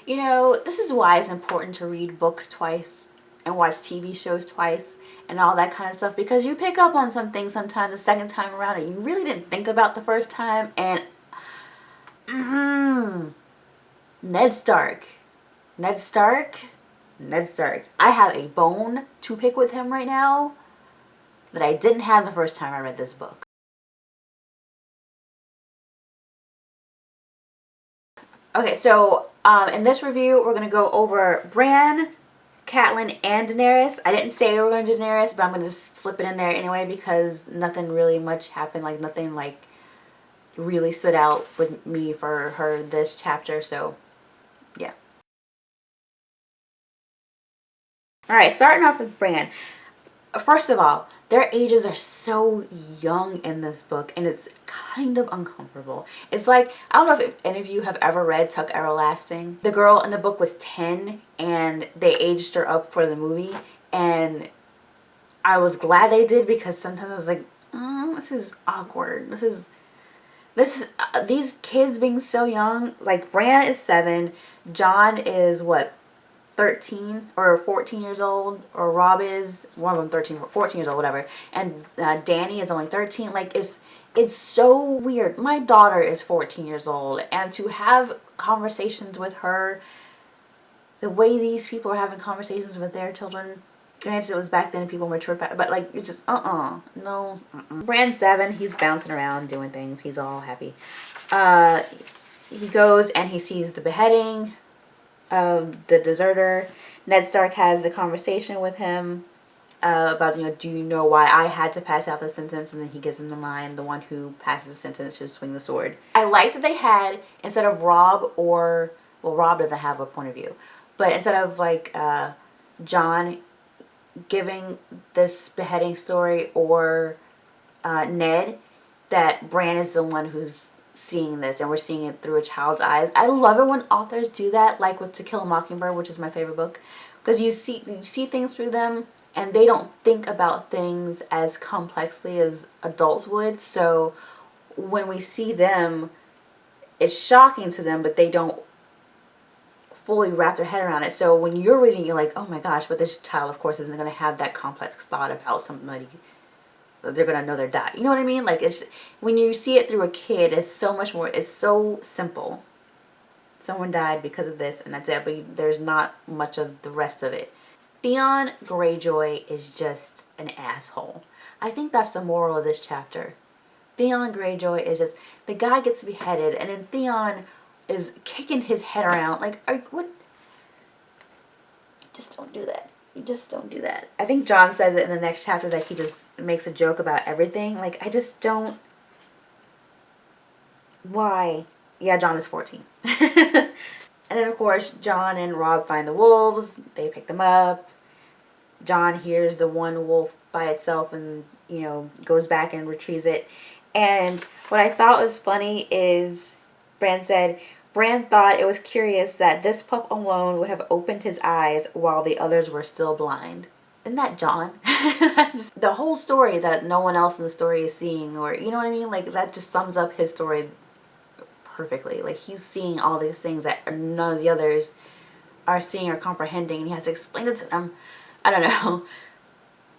You know, this is why it's important to read books twice and watch TV shows twice and all that kind of stuff, because you pick up on some things sometimes the second time around that you really didn't think about the first time. And Ned Stark. Ned Stark. Ned Stark. I have a bone to pick with him right now that I didn't have the first time I read this book. Okay, so in this review, we're going to go over Bran, Catlyn, and Daenerys. I didn't say we were going to do Daenerys, but I'm going to just slip it in there anyway because nothing really much happened. Like, nothing, like, really stood out with me for her this chapter, so yeah. Alright, starting off with Bran. First of all, their ages are so young in this book, and it's kind of uncomfortable. It's like, I don't know if any of you have ever read Tuck Everlasting. The girl in the book was 10, and they aged her up for the movie, and I was glad they did, because sometimes I was like, this is awkward. These kids being so young. Like, Bran is 7, Jon is what, 13 or 14 years old, or Rob is, one of them 13, 14 years old, whatever, and Dany is only 13. Like, it's so weird. My daughter is 14 years old, and to have conversations with her the way these people are having conversations with their children, granted it was back then people matured fast, but like, it's just no. Bran's 7, he's bouncing around doing things, he's all happy. He goes and he sees the beheading of the deserter. Ned Stark has a conversation with him about, do you know why I had to pass out the sentence? And then he gives him the line, the one who passes the sentence should swing the sword. I like that they had, instead of Rob or, well, Rob doesn't have a point of view, but instead of like Jon giving this beheading story, or Ned, that Bran is the one who's seeing this, and we're seeing it through a child's eyes. I love it when authors do that, like with To Kill a Mockingbird, which is my favorite book, because you see things through them, and they don't think about things as complexly as adults would. So when we see them, it's shocking to them, but they don't fully wrap their head around it. So when you're reading, you're like, oh my gosh, but this child, of course, isn't going to have that complex thought about somebody. They're going to know they're dead. You know what I mean? Like, it's, when you see it through a kid, it's so much more, it's so simple. Someone died because of this, and that's it. But there's not much of the rest of it. Theon Greyjoy is just an asshole. I think that's the moral of this chapter. Theon Greyjoy is just, the guy gets beheaded, and then Theon is kicking his head around. Like, what? Just don't do that. You just don't do that. I think Jon says it in the next chapter that he just makes a joke about everything. Like, I just don't. Why? Yeah, Jon is 14. And then, of course, Jon and Robb find the wolves. They pick them up. Jon hears the one wolf by itself and, goes back and retrieves it. And what I thought was funny is Bran said, Bran thought it was curious that this pup alone would have opened his eyes while the others were still blind. Isn't that Jon? The whole story that no one else in the story is seeing, or, you know what I mean? Like, that just sums up his story perfectly. Like, he's seeing all these things that none of the others are seeing or comprehending, and he has to explain it to them. I don't know.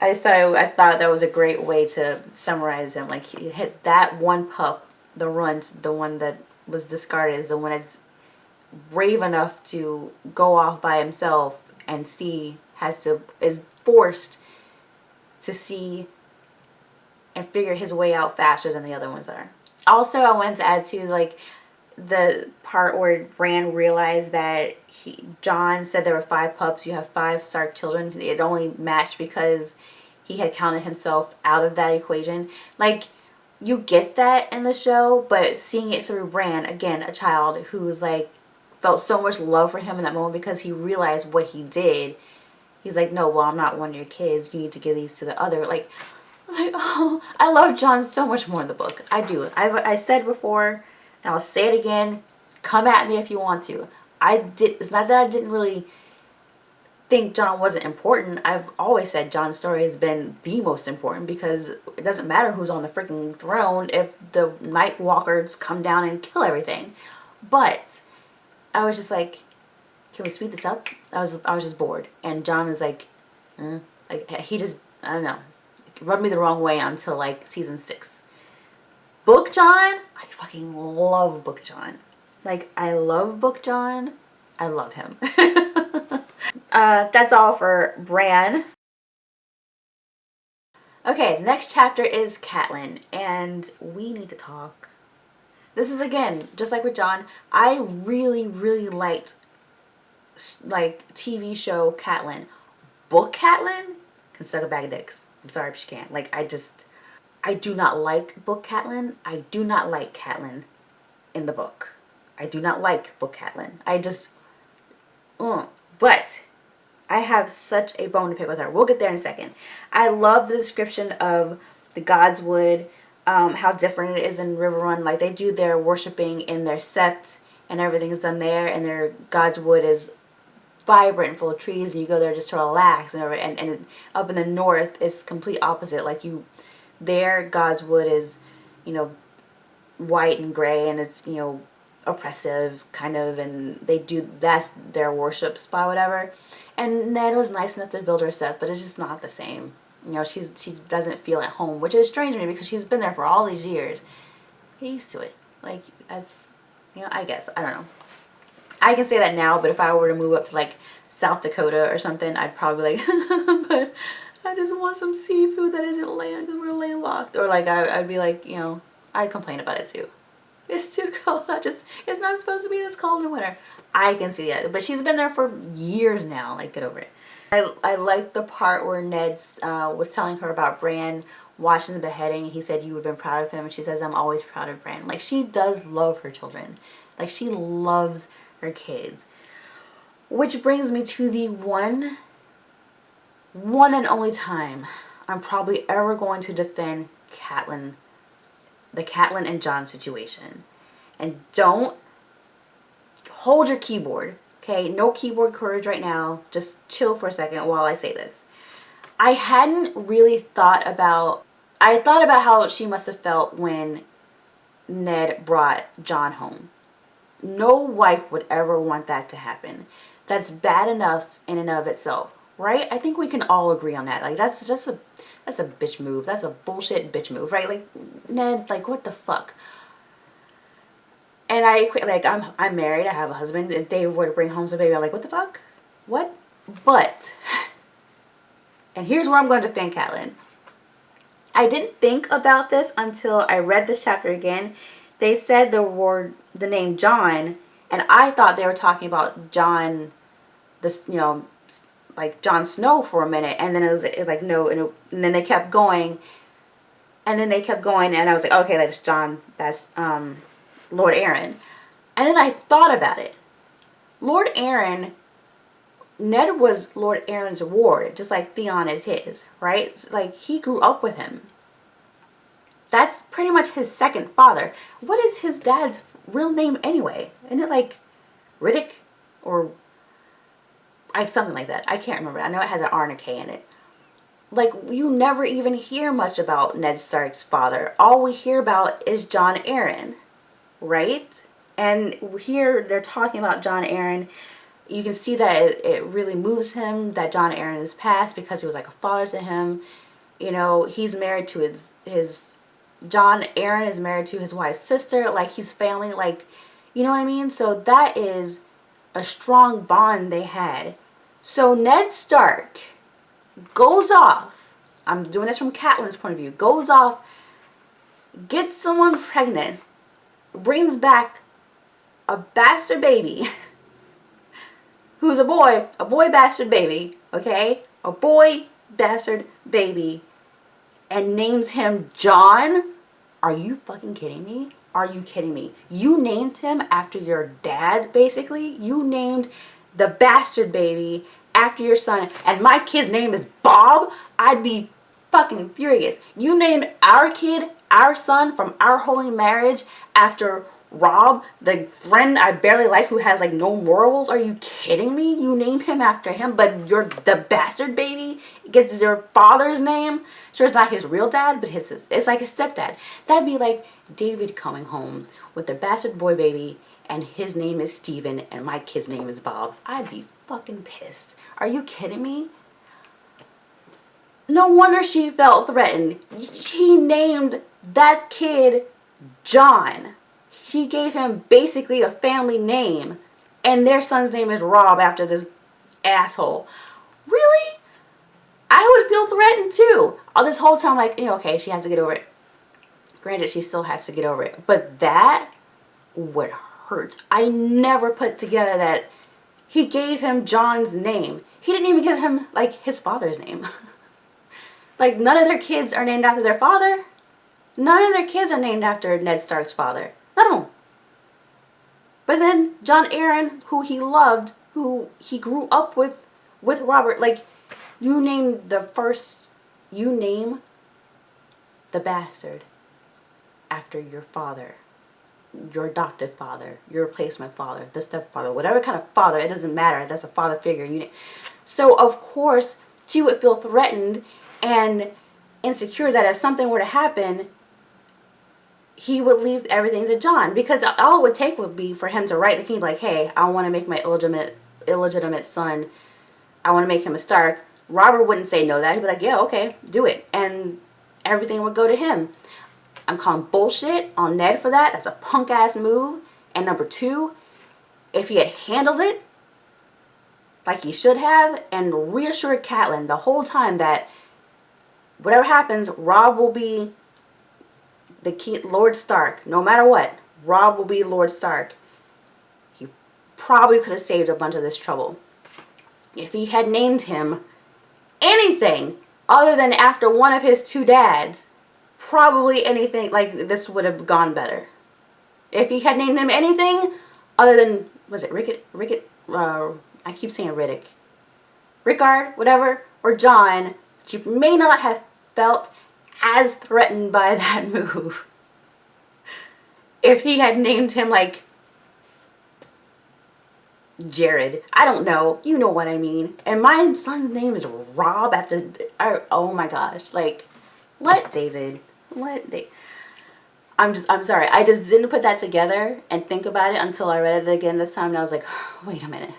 I thought that was a great way to summarize him. Like, he hit that one pup, the runt, the one that was discarded, is the one that's brave enough to go off by himself and is forced to see and figure his way out faster than the other ones are. Also, I wanted to add to, like, the part where Bran realized that Jon said there were 5 pups. You have 5 Stark children. It only matched because he had counted himself out of that equation. Like, you get that in the show, but seeing it through Bran, again, a child who's like, felt so much love for him in that moment because he realized what he did. He's like, no, well, I'm not one of your kids. You need to give these to the other. Like, I was like, oh, I love Jon so much more in the book. I do. I said before, and I'll say it again, come at me if you want to. It's not that I didn't really think Jon wasn't important. I've always said Jon's story has been the most important, because it doesn't matter who's on the freaking throne if the Night Walkers come down and kill everything. But I was just like, can we speed this up? I was just bored. And John is like, like he just, I don't know, rubbed me the wrong way until like season 6. Book John, I fucking love Book John. Like, I love Book John. I love him. That's all for Bran. Okay, the next chapter is Catelyn, and we need to talk. This is, again, just like with John, I really, really liked, like, TV show Catelyn. Book Catelyn can suck a bag of dicks. I'm sorry, but she can't. Like, I do not like book Catelyn. I do not like Catelyn in the book. I do not like book Catelyn. I just, but I have such a bone to pick with her. We'll get there in a second. I love the description of the Godswood, how different it is in Riverrun. Like, they do their worshiping in their sept, and everything's done there, and their Godswood is vibrant and full of trees, and you go there just to relax, and up in the north it's complete opposite. Like, their Godswood is, you know, white and gray, and it's, you know, oppressive kind of, and that's their worship spot, whatever. And Ned was nice enough to build her stuff, but it's just not the same. You know, she doesn't feel at home, which is strange to me because she's been there for all these years. Get used to it. Like, that's, you know, I guess, I don't know. I can say that now, but if I were to move up to like South Dakota or something, I'd probably like, but I just want some seafood that isn't land because we're landlocked. Or like, I'd be like, you know, I'd complain about it too. It's too cold. It's not supposed to be this cold in winter. I can see that. But she's been there for years now. Like, get over it. I like the part where Ned was telling her about Bran watching the beheading. He said you would have been proud of him. And she says, I'm always proud of Bran. Like, she does love her children. Like, she loves her kids. Which brings me to the one and only time I'm probably ever going to defend Catlyn. The Catlyn and Jon situation. And don't hold your keyboard, okay? No keyboard courage right now. Just chill for a second while I say this. I hadn't really thought about, I thought about how she must have felt when Ned brought Jon home. No wife would ever want that to happen. That's bad enough in and of itself, right? I think we can all agree on that. Like, that's a bitch move. That's a bullshit bitch move, right? Like, Ned, like, what the fuck? And I'm married. I have a husband. If David were to bring home some baby, I'm like, what the fuck? What? But, and here's where I'm going to defend Catlyn. I didn't think about this until I read this chapter again. They said the name Jon, and I thought they were talking about Jon, this, you know, like Jon Snow for a minute, and then it was like no, and then they kept going, and I was like, okay, that's Jon, that's Lord Aaron. And then I thought about it. Lord Aaron, Ned was Lord Aaron's ward, just like Theon is his, right? Like, he grew up with him. That's pretty much his second father. What is his dad's real name anyway? Isn't it like Riddick or something like that? I can't remember. I know it has an R and a K in it. Like, you never even hear much about Ned Stark's father. All we hear about is Jon Arryn, right? And here they're talking about Jon Arryn. You can see that it really moves him that Jon Arryn is passed because he was like a father to him. You know, he's married to his Jon Arryn is married to his wife's sister. Like, he's family. Like, you know what I mean? So that is a strong bond they had. So Ned Stark goes off. I'm doing this from Catelyn's point of view. Goes off, gets someone pregnant, brings back a bastard baby who's a boy bastard baby, okay? A boy bastard baby, and names him Jon? Are you fucking kidding me? Are you kidding me? You named him after your dad, basically. You named the bastard baby after your son, and my kid's name is Bob? I'd be fucking furious. You named our kid, our son, from our holy marriage after Rob, the friend I barely like who has like no morals? Are you kidding me? You name him after him, but the bastard baby gets your father's name? Sure, it's not his real dad, but it's like his stepdad. That'd be like David coming home with the bastard boy baby and his name is Steven and my kid's name is Bob. I'd be fucking pissed. Are you kidding me? No wonder she felt threatened. She named that kid John. She gave him basically a family name, and their son's name is Rob after this asshole. Really? I would feel threatened too. All this whole time, like, you know, okay, she has to get over it. Granted, she still has to get over it, but that would hurt. I never put together that he gave him John's name. He didn't even give him, like, his father's name. Like, none of their kids are named after their father. None of their kids are named after Ned Stark's father. None of them. But then Jon Arryn, who he loved, who he grew up with Robert, like, you name the bastard after your father, your adoptive father, your replacement father, the stepfather, whatever kind of father, it doesn't matter. That's a father figure. So, of course, she would feel threatened and insecure that if something were to happen, he would leave everything to Jon. Because all it would take would be for him to write the king, like, hey, I want to make my illegitimate son, I want to make him a Stark. Robert wouldn't say no to that. He'd be like, yeah, okay, do it. And everything would go to him. I'm calling bullshit on Ned for that. That's a punk-ass move. And number two, if he had handled it like he should have and reassured Catlyn the whole time that whatever happens, Rob will be the key, Lord Stark. No matter what, Rob will be Lord Stark. He probably could have saved a bunch of this trouble. If he had named him anything other than after one of his two dads, probably anything like this would have gone better. If he had named him anything other than, was it Rickett, I keep saying Riddick, Rickard, whatever, or John, she may not have felt as threatened by that move if he had named him like Jared. I don't know. You know what I mean. And my son's name is Rob after, oh my gosh. Like, what, David? What, I'm sorry. I just didn't put that together and think about it until I read it again this time. And I was like, wait a minute.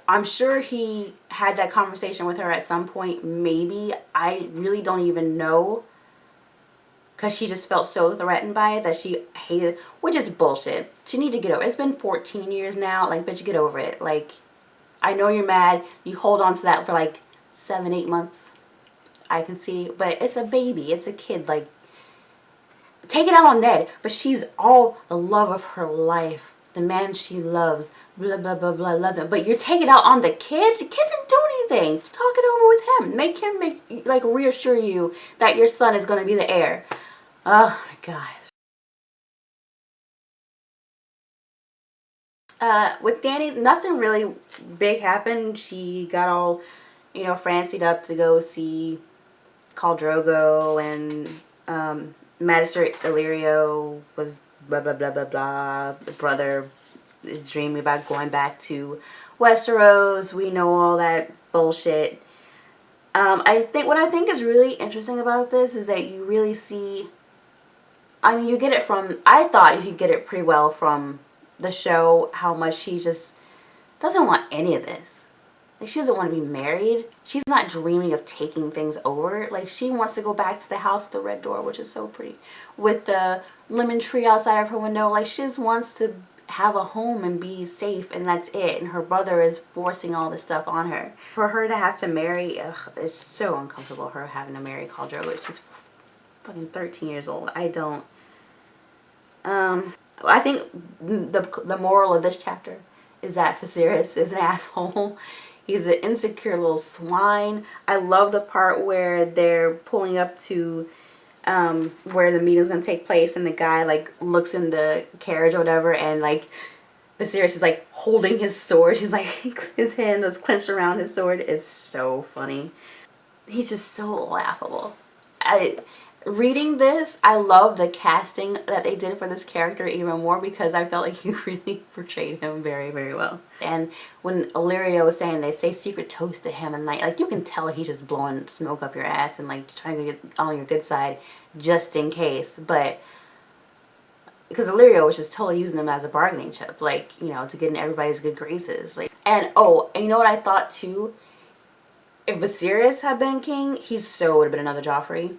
I'm sure he had that conversation with her at some point. Maybe. I really don't even know. Because she just felt so threatened by it that she hated it. Which is bullshit. She need to get over it. It's been 14 years now. Like, bitch, get over it. Like, I know you're mad. You hold on to that for like 7-8 months. I can see. But it's a baby. It's a kid. Like, take it out on Ned. But she's all the love of her life. The man she loves. Blah, blah, blah, blah, love him. But you take it out on the kid? The kid didn't do anything. Just talk it over with him. Make him, like, reassure you that your son is going to be the heir. Oh, my gosh. With Dany, nothing really big happened. She got all, francied up to go see Khal Drogo, and Magistrate Illyrio was blah, blah, blah, blah, blah. The brother is dreaming about going back to Westeros. We know all that bullshit. What I think is really interesting about this is that you really see, you get it from, I thought you could get it pretty well from the show, how much she just doesn't want any of this. Like, she doesn't want to be married. She's not dreaming of taking things over. Like, she wants to go back to the house with the red door, which is so pretty, with the lemon tree outside of her window. Like, she just wants to have a home and be safe, and that's it. And her brother is forcing all this stuff on her. For her to have to marry, it's so uncomfortable, her having to marry Khal Drogo. She's fucking 13 years old. I think the moral of this chapter is that Viserys is an asshole. He's an insecure little swine. I love the part where they're pulling up to where the meeting's gonna take place, and the guy like looks in the carriage or whatever, and like Viserys is like holding his sword. He's like, his hand is clenched around his sword. It's so funny. He's just so laughable. Reading this, I love the casting that they did for this character even more, because I felt like he really portrayed him very, very well. And when Illyrio was saying they say secret toast to him, and like you can tell he's just blowing smoke up your ass and like trying to get on your good side just in case. But because Illyrio was just totally using them as a bargaining chip, like, you know, to get in everybody's good graces. Like, and oh, and you know what I thought too? If Viserys had been king, he so would have been another Joffrey.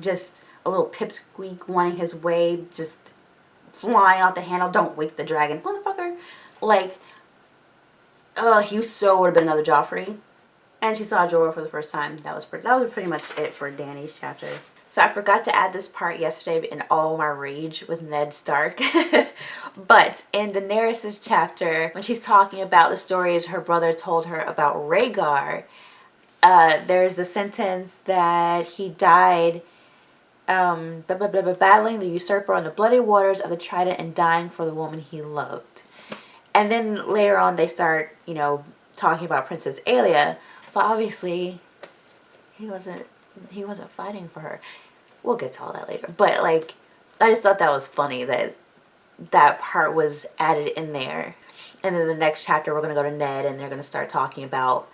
Just a little pipsqueak wanting his way, just flying out the handle. Don't wake the dragon, motherfucker. Like, he so would have been another Joffrey. And she saw Jorah for the first time. That was pretty much it for Dany's chapter. So I forgot to add this part yesterday in all my rage with Ned Stark. But in Daenerys' chapter, when she's talking about the stories her brother told her about Rhaegar, there's a sentence that he died battling the usurper on the bloody waters of the Trident and dying for the woman he loved. And then later on they start, you know, talking about Princess Aelia, but obviously he wasn't fighting for her. We'll get to all that later. But like, I just thought that was funny that that part was added in there. And then the next chapter we're going to go to Ned and they're going to start talking about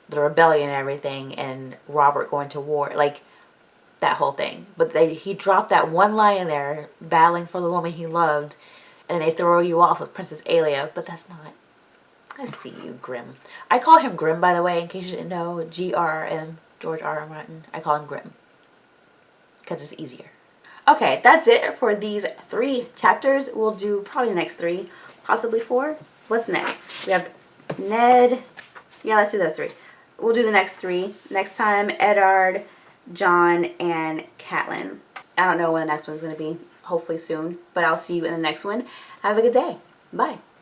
the rebellion and everything and Robert going to war. Like, that whole thing. But he dropped that one line in there, battling for the woman he loved, and they throw you off with Princess Aelia. But that's not... I see you, Grim. I call him Grim, by the way, in case you didn't know. G-R-M, George R.R. Martin. I call him Grim. Because it's easier. Okay, that's it for these 3 chapters. We'll do probably the next 3, possibly 4. What's next? We have Ned. Yeah, let's do those 3. We'll do the next 3. Next time, Eddard, Jon, and Catlyn. I don't know when the next one's going to be. Hopefully soon. But I'll see you in the next one. Have a good day. Bye.